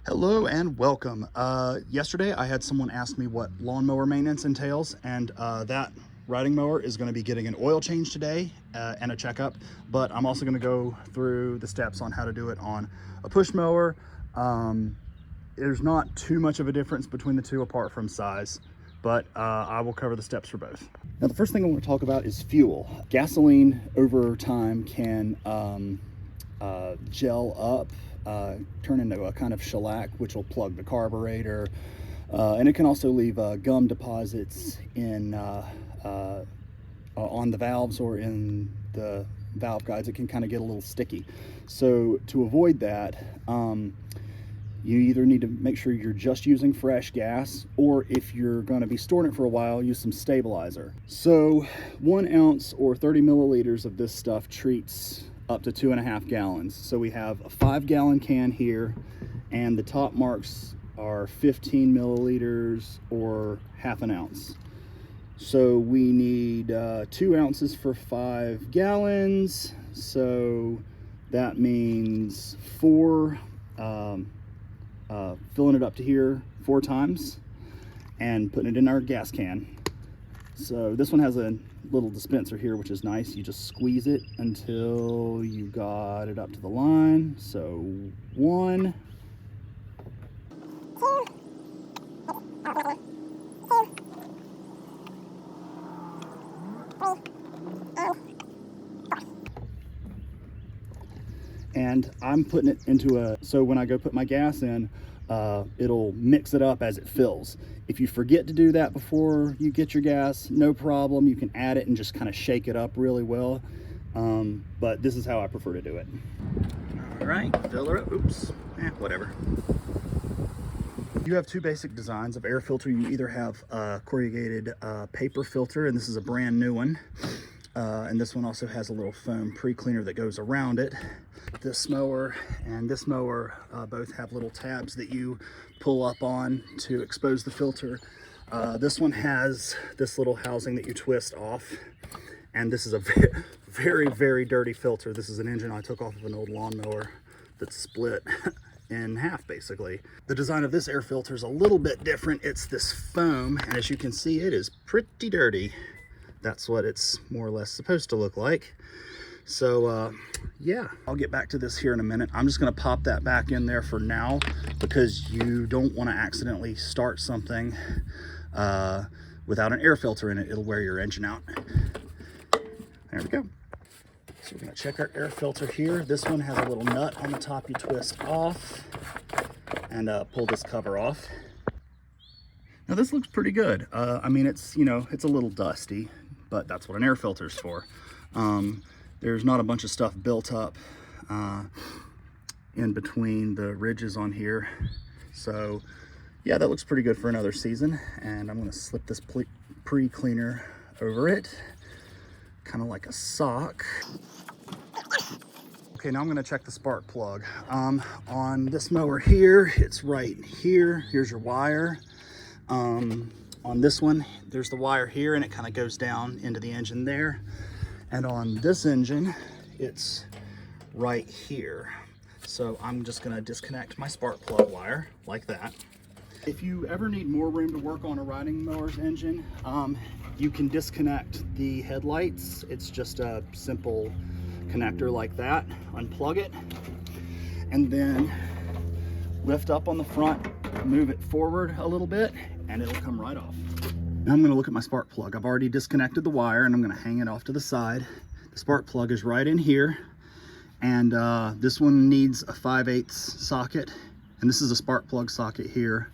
Hello and welcome. Yesterday I had someone ask me what lawnmower maintenance entails, and that riding mower is going to be getting an oil change today and a checkup, but I'm also going to go through the steps on how to do it on a push mower. There's not too much of a difference between the two apart from size, but I will cover the steps for both. Now, the first thing I want to talk about is fuel. Gasoline over time can gel up, turn into a kind of shellac, which will plug the carburetor, and it can also leave gum deposits in on the valves or in the valve guides. It can kind of get a little sticky. So to avoid that, you either need to make sure you're just using fresh gas, or if you're going to be storing it for a while, use some stabilizer. So 1 ounce or 30 milliliters of this stuff treats up to 2.5 gallons. So we have a 5-gallon can here, and the top marks are 15 milliliters or half an ounce. So we need 2 ounces for 5 gallons. So that means filling it up to here 4 times and putting it in our gas can. So this one has a little dispenser here, which is nice. You just squeeze it until you got it up to the line. So 1, 2, and I'm putting it into so when I go put my gas in, it'll mix it up as it fills. If you forget to do that before you get your gas, no problem. You can add it and just kind of shake it up really well. But this is how I prefer to do it. All right, fill her up. Oops, whatever. You have 2 basic designs of air filter. You either have a corrugated paper filter, and this is a brand new one. And this one also has a little foam pre-cleaner that goes around it. This mower and this mower both have little tabs that you pull up on to expose the filter. This one has this little housing that you twist off, and this is a very, very dirty filter. This is an engine I took off of an old lawnmower that's split in half, basically. The design of this air filter is a little bit different. It's this foam, and as you can see, it is pretty dirty. That's what it's more or less supposed to look like. So yeah, I'll get back to this here in a minute. I'm just going to pop that back in there for now, because you don't want to accidentally start something without an air filter in it. It'll wear your engine out. There we go. So we're going to check our air filter here. This one has a little nut on the top you twist off and pull this cover off. Now this looks pretty good. I mean, it's, you know, it's a little dusty, but that's what an air filter's for. There's not a bunch of stuff built up in between the ridges on here. So yeah, that looks pretty good for another season. And I'm gonna slip this pre-cleaner over it, kind of like a sock. Okay, now I'm gonna check the spark plug. On this mower here, it's right here. Here's your wire. On this one, there's the wire here, and it kind of goes down into the engine there. And on this engine, it's right here. So I'm just gonna disconnect my spark plug wire like that. If you ever need more room to work on a riding mower's engine, you can disconnect the headlights. It's just a simple connector like that. Unplug it, and then lift up on the front, move it forward a little bit, and it'll come right off. Now I'm going to look at my spark plug. I've already disconnected the wire, and I'm going to hang it off to the side. The spark plug is right in here, and this one needs a 5/8 socket, and this is a spark plug socket here.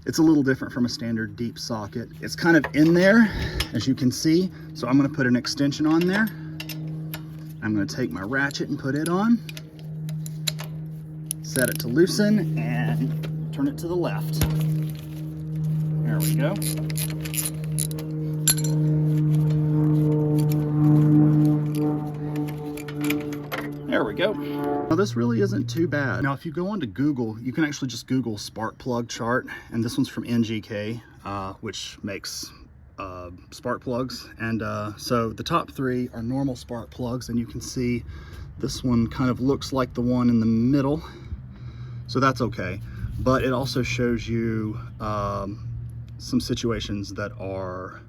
It's a little different from a standard deep socket. It's kind of in there, as you can see, so I'm going to put an extension on there. I'm going to take my ratchet and put it on, set it to loosen, and turn it to the left. There we go. There we go. Now this really isn't too bad. Now if you go onto Google, you can actually just Google spark plug chart, and this one's from NGK, which makes spark plugs. And so the top 3 are normal spark plugs, and you can see this one kind of looks like the one in the middle. So that's okay. But it also shows you some situations that are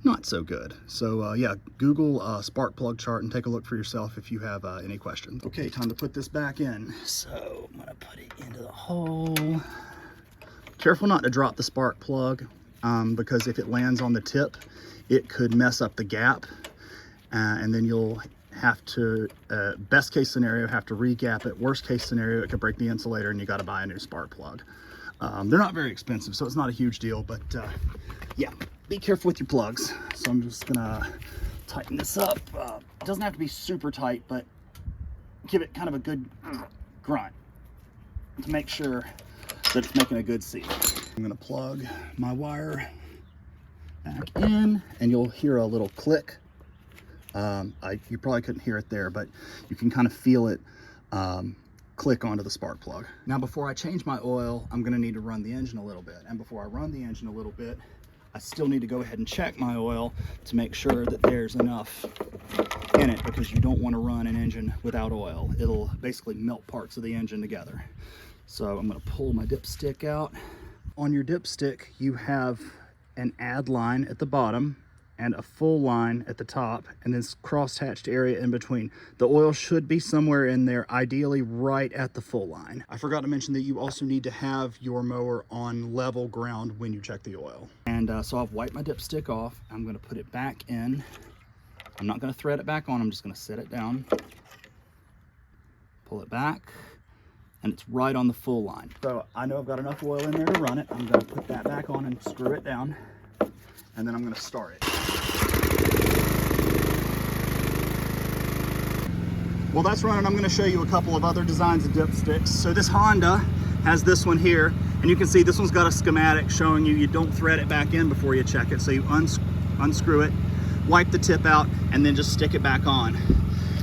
not so good. So yeah, Google spark plug chart and take a look for yourself if you have any questions. Okay, time to put this back in. So I'm gonna put it into the hole. Careful not to drop the spark plug because if it lands on the tip, it could mess up the gap and then you'll have to, best case scenario, have to re-gap it. Worst case scenario, it could break the insulator and you got to buy a new spark plug. They're not very expensive, so it's not a huge deal, but yeah, be careful with your plugs. So I'm just gonna tighten this up. It doesn't have to be super tight, but give it kind of a good grunt to make sure that it's making a good seal. I'm gonna plug my wire back in and you'll hear a little click. You probably couldn't hear it there, but you can kind of feel it click onto the spark plug. Now before I change my oil, I'm gonna need to run the engine a little bit. And before I run the engine a little bit, I still need to go ahead and check my oil to make sure that there's enough in it, because you don't want to run an engine without oil. It'll basically melt parts of the engine together. So I'm gonna pull my dipstick out. On your dipstick, you have an add line at the bottom and a full line at the top, and this cross-hatched area in between. The oil should be somewhere in there, ideally right at the full line. I forgot to mention that you also need to have your mower on level ground when you check the oil. And so I've wiped my dipstick off. I'm gonna put it back in. I'm not gonna thread it back on, I'm just gonna set it down, pull it back, and it's right on the full line. So I know I've got enough oil in there to run it. I'm gonna put that back on and screw it down, and then I'm gonna start it. Well, that's running. I'm gonna show you a couple of other designs of dipsticks. So this Honda has this one here, and you can see this one's got a schematic showing you don't thread it back in before you check it. So you unscrew it, wipe the tip out, and then just stick it back on,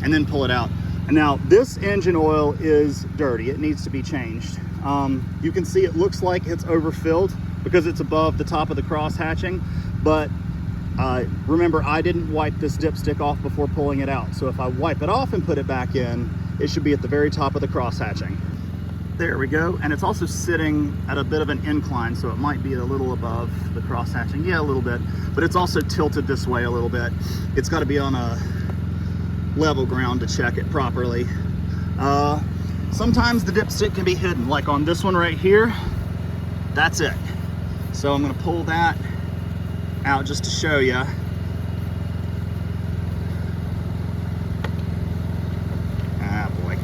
and then pull it out. And now this engine oil is dirty. It needs to be changed. You can see it looks like it's overfilled because it's above the top of the cross hatching, but remember, I didn't wipe this dipstick off before pulling it out. So if I wipe it off and put it back in, it should be at the very top of the cross hatching. There we go. And it's also sitting at a bit of an incline, so it might be a little above the cross hatching. Yeah, a little bit, but it's also tilted this way a little bit. It's got to be on a level ground to check it properly. Sometimes the dipstick can be hidden, like on this one right here. That's it. So I'm going to pull that out just to show you. Ah, boy.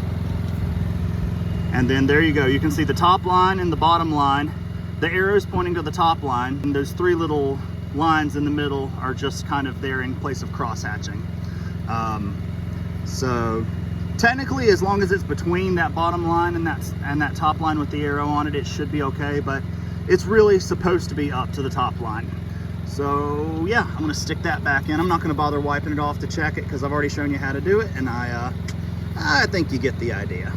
And then there you go. You can see the top line and the bottom line. The arrow's pointing to the top line, and those three little lines in the middle are just kind of there in place of cross hatching. So technically, as long as it's between that bottom line and that top line with the arrow on it, it should be okay, but it's really supposed to be up to the top line. So yeah, I'm gonna stick that back in. I'm not gonna bother wiping it off to check it because I've already shown you how to do it, and I think you get the idea.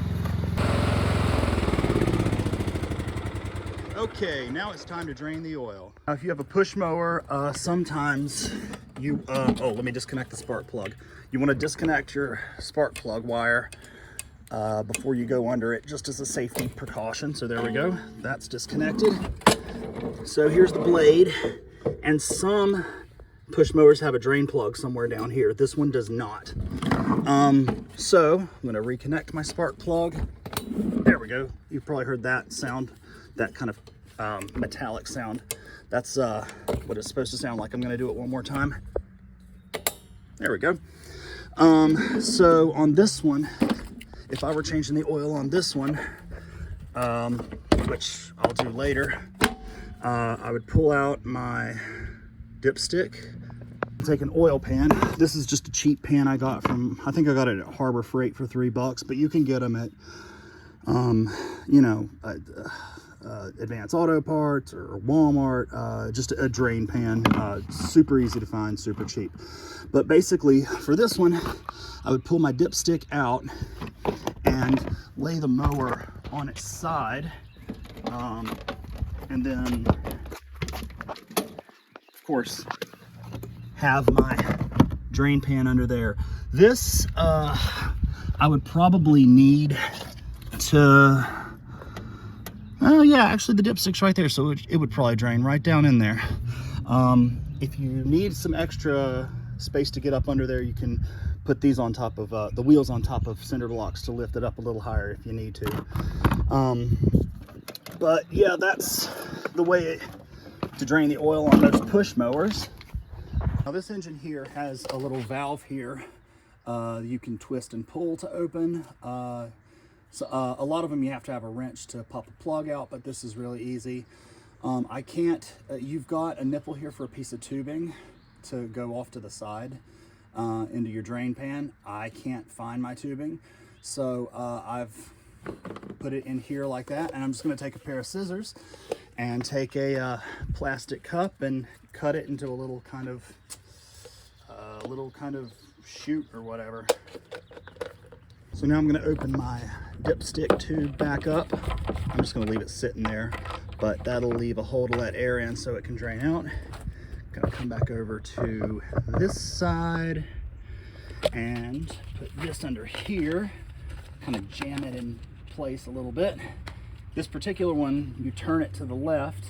Okay, now it's time to drain the oil. Now, if you have a push mower, sometimes you, oh, let me disconnect the spark plug. You wanna disconnect your spark plug wire before you go under it, just as a safety precaution. So there we go, that's disconnected. So here's the blade, and some push mowers have a drain plug somewhere down here. This one does not. So I'm gonna reconnect my spark plug. There we go. You've probably heard that sound, that kind of metallic sound. That's what it's supposed to sound like. I'm gonna do it one more time. There we go. So on this one, if I were changing the oil on this one, which I'll do later, I would pull out my dipstick, take an oil pan. This is just a cheap pan I got from, I think I got it at Harbor Freight for $3, but you can get them at, you know, Advanced Auto Parts or Walmart. Just a drain pan, super easy to find, super cheap. But basically for this one, I would pull my dipstick out and lay the mower on its side, and then of course have my drain pan under there. This I would probably need to Oh yeah, actually the dipstick's right there, so it would probably drain right down in there. If you need some extra space to get up under there, you can put these on top of the wheels on top of cinder blocks to lift it up a little higher if you need to. But yeah, that's the way to drain the oil on those push mowers. Now this engine here has a little valve here you can twist and pull to open. So a lot of them you have to have a wrench to pop a plug out, but this is really easy. I can't, you've got a nipple here for a piece of tubing to go off to the side into your drain pan. I can't find my tubing, so I've put it in here like that, and I'm just going to take a pair of scissors and take a plastic cup and cut it into a little kind of chute or whatever. So now I'm going to open my dipstick tube back up. I'm just going to leave it sitting there, but that'll leave a hole to let air in so it can drain out. Going to come back over to this side and put this under here, kind of jam it in place a little bit. This particular one, you turn it to the left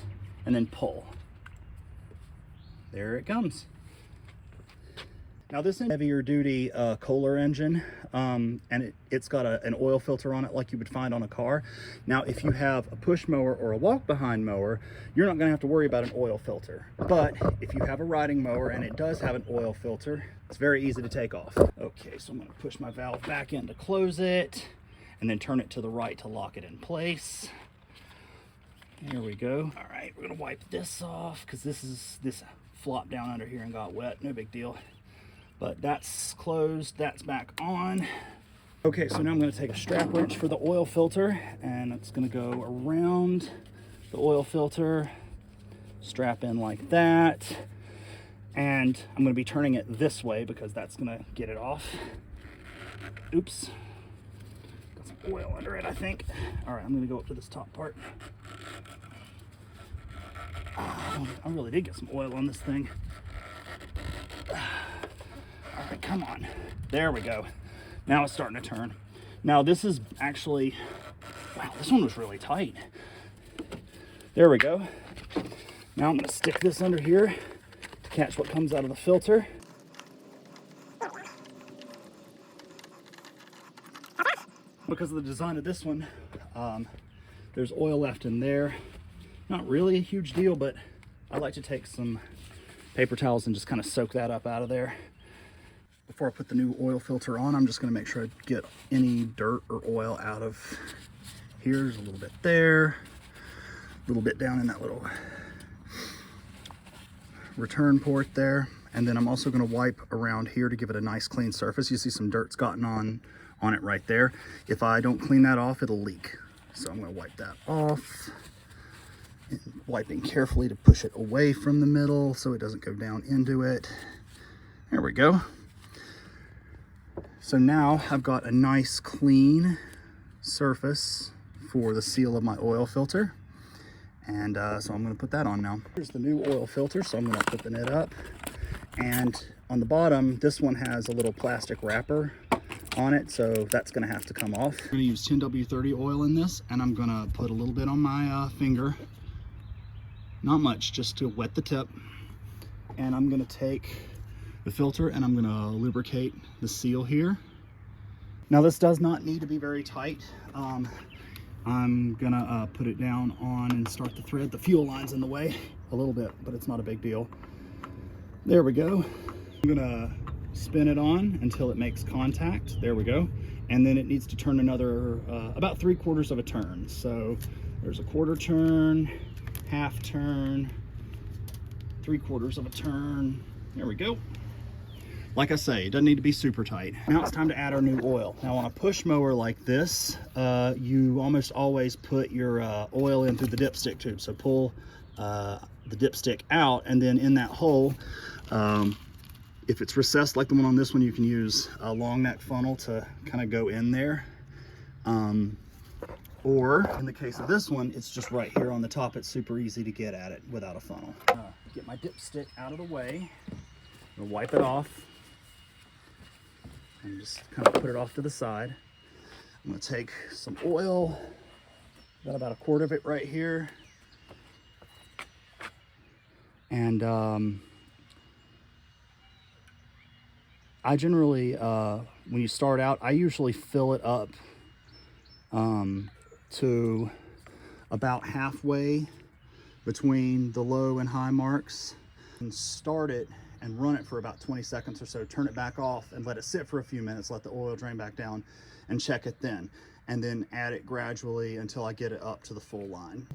and then pull. There it comes. Now this is a heavier duty Kohler engine, and it's got an oil filter on it like you would find on a car. Now if you have a push mower or a walk behind mower, you're not going to have to worry about an oil filter. But if you have a riding mower and it does have an oil filter, it's very easy to take off. Okay, so I'm going to push my valve back in to close it, and then turn it to the right to lock it in place. There we go. All right, we're going to wipe this off because this flopped down under here and got wet. No big deal. But that's closed, that's back on. Okay, so now I'm going to take a strap wrench for the oil filter, and it's going to go around the oil filter, strap in like that, and I'm going to be turning it this way because that's going to get it off. Oops, got some oil under it, I think. All right, I'm going to go up to this top part. Oh, I really did get some oil on this thing. All right, come on. There we go. Now it's starting to turn. Now this is actually, wow, this one was really tight. There we go. Now I'm going to stick this under here to catch what comes out of the filter. Because of the design of this one, there's oil left in there. Not really a huge deal, but I like to take some paper towels and just kind of soak that up out of there. Before I put the new oil filter on, I'm just going to make sure I get any dirt or oil out of here. There's a little bit there, a little bit down in that little return port there. And then I'm also going to wipe around here to give it a nice clean surface. You see some dirt's gotten on it right there. If I don't clean that off, it'll leak. So I'm going to wipe that off. And wiping carefully to push it away from the middle so it doesn't go down into it. There we go. So now I've got a nice clean surface for the seal of my oil filter. And so I'm going to put that on now. Here's the new oil filter, so I'm going to open it up. And on the bottom, this one has a little plastic wrapper on it, so that's going to have to come off. I'm going to use 10W30 oil in this, and I'm going to put a little bit on my finger. Not much, just to wet the tip. And I'm going to take the filter and I'm going to lubricate the seal here. Now this does not need to be very tight. I'm going to put it down on and start the thread. The fuel line's in the way a little bit, but it's not a big deal. There we go. I'm going to spin it on until it makes contact. There we go. And then it needs to turn another about 3/4 of a turn. So there's a 1/4 turn, half turn, 3/4 of a turn. There we go. Like I say, it doesn't need to be super tight. Now it's time to add our new oil. Now on a push mower like this, you almost always put your oil in through the dipstick tube. So pull the dipstick out, and then in that hole, if it's recessed like the one on this one, you can use a long neck funnel to kind of go in there. Or in the case of this one, it's just right here on the top. It's super easy to get at it without a funnel. Get my dipstick out of the way. I'm gonna wipe it off and just kind of put it off to the side. I'm gonna take some oil Got about a quart of it right here. And I generally, when you start out, I usually fill it up to about halfway between the low and high marks, and start it and run it for about 20 seconds or so, turn it back off and let it sit for a few minutes, let the oil drain back down, and check it then, and then add it gradually until I get it up to the full line.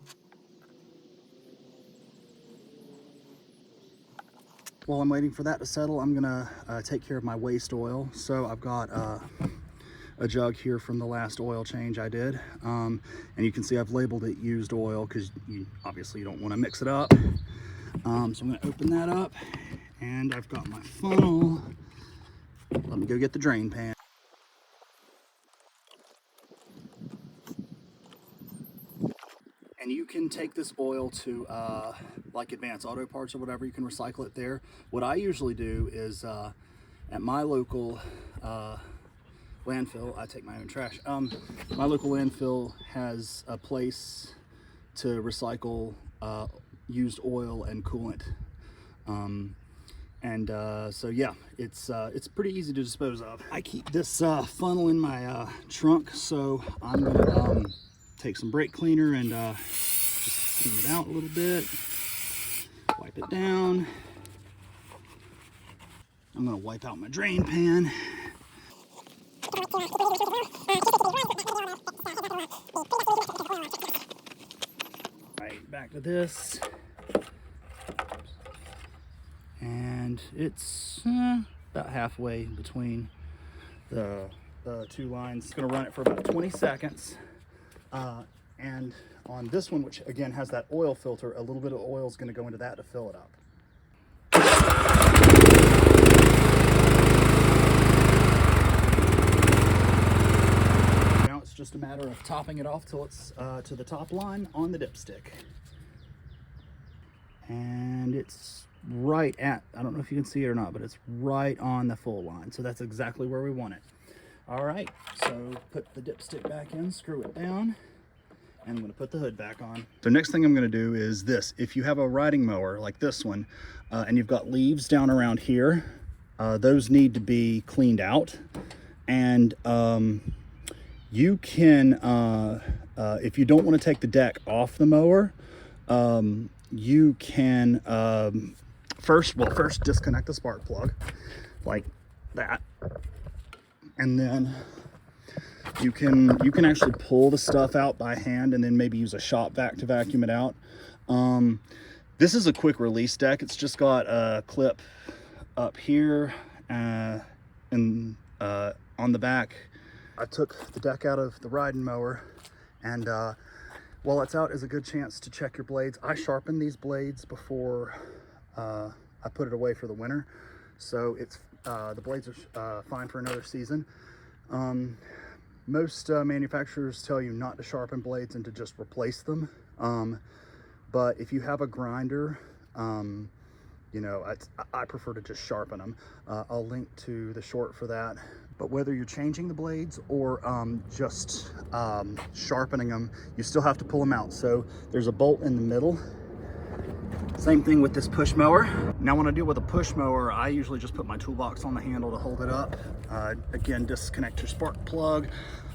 While I'm waiting for that to settle, I'm gonna take care of my waste oil. So I've got a jug here from the last oil change I did, and you can see I've labeled it used oil because obviously you don't want to mix it up. So I'm going to open that up, and I've got my funnel. Let me go get the drain pan. And you can take this oil to like Advanced Auto Parts or whatever, you can recycle it there. What I usually do is at my local landfill, I take my own trash. My local landfill has a place to recycle used oil and coolant. So yeah, it's pretty easy to dispose of. I keep this funnel in my trunk, so I'm gonna take some brake cleaner and just clean it out a little bit, wipe it down. I'm gonna wipe out my drain pan. Right, back to this. And it's about halfway between the two lines. It's gonna run it for about 20 seconds. And on this one, which again has that oil filter, a little bit of oil is gonna go into that to fill it up. Now it's just a matter of topping it off till it's to the top line on the dipstick. And it's right at, I don't know if you can see it or not, but it's right on the full line. So that's exactly where we want it. All right, so put the dipstick back in, screw it down, and I'm gonna put the hood back on. So next thing I'm gonna do is this. If you have a riding mower like this one, and you've got leaves down around here, those need to be cleaned out. And you can, if you don't wanna take the deck off the mower, you can first disconnect the spark plug like that, and then you can actually pull the stuff out by hand and then maybe use a shop vac to vacuum it out. This is a quick release deck. It's just got a clip up here and on the back. I took the deck out of the riding mower, and while it's out is a good chance to check your blades. I sharpen these blades before I put it away for the winter, so it's the blades are fine for another season. Most manufacturers tell you not to sharpen blades and to just replace them, but if you have a grinder, you know, I prefer to just sharpen them. I'll link to the short for that. But whether you're changing the blades or just sharpening them, you still have to pull them out. So there's a bolt in the middle. Same thing with this push mower. Now when I deal with a push mower, I usually just put my toolbox on the handle to hold it up. Again, disconnect your spark plug.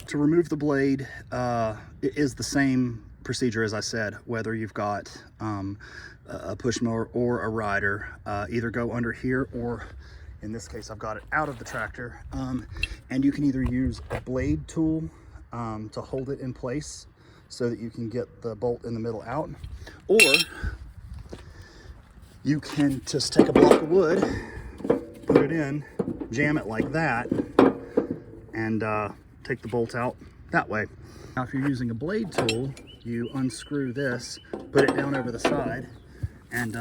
To remove the blade, it is the same procedure as I said, whether you've got a push mower or a rider. Either go under here, or in this case, I've got it out of the tractor. And you can either use a blade tool to hold it in place so that you can get the bolt in the middle out, or you can just take a block of wood, put it in, jam it like that, and take the bolt out that way. Now, if you're using a blade tool, you unscrew this, put it down over the side, and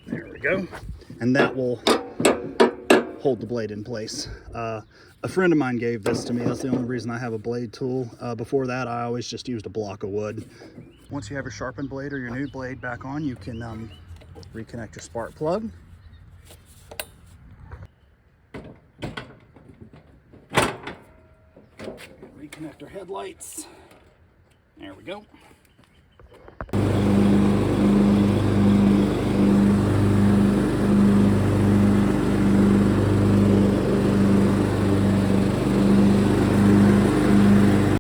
there we go. And that will hold the blade in place. A friend of mine gave this to me. That's the only reason I have a blade tool. Before that, I always just used a block of wood. Once you have your sharpened blade or your new blade back on, you can reconnect your spark plug. Reconnect our headlights. There we go.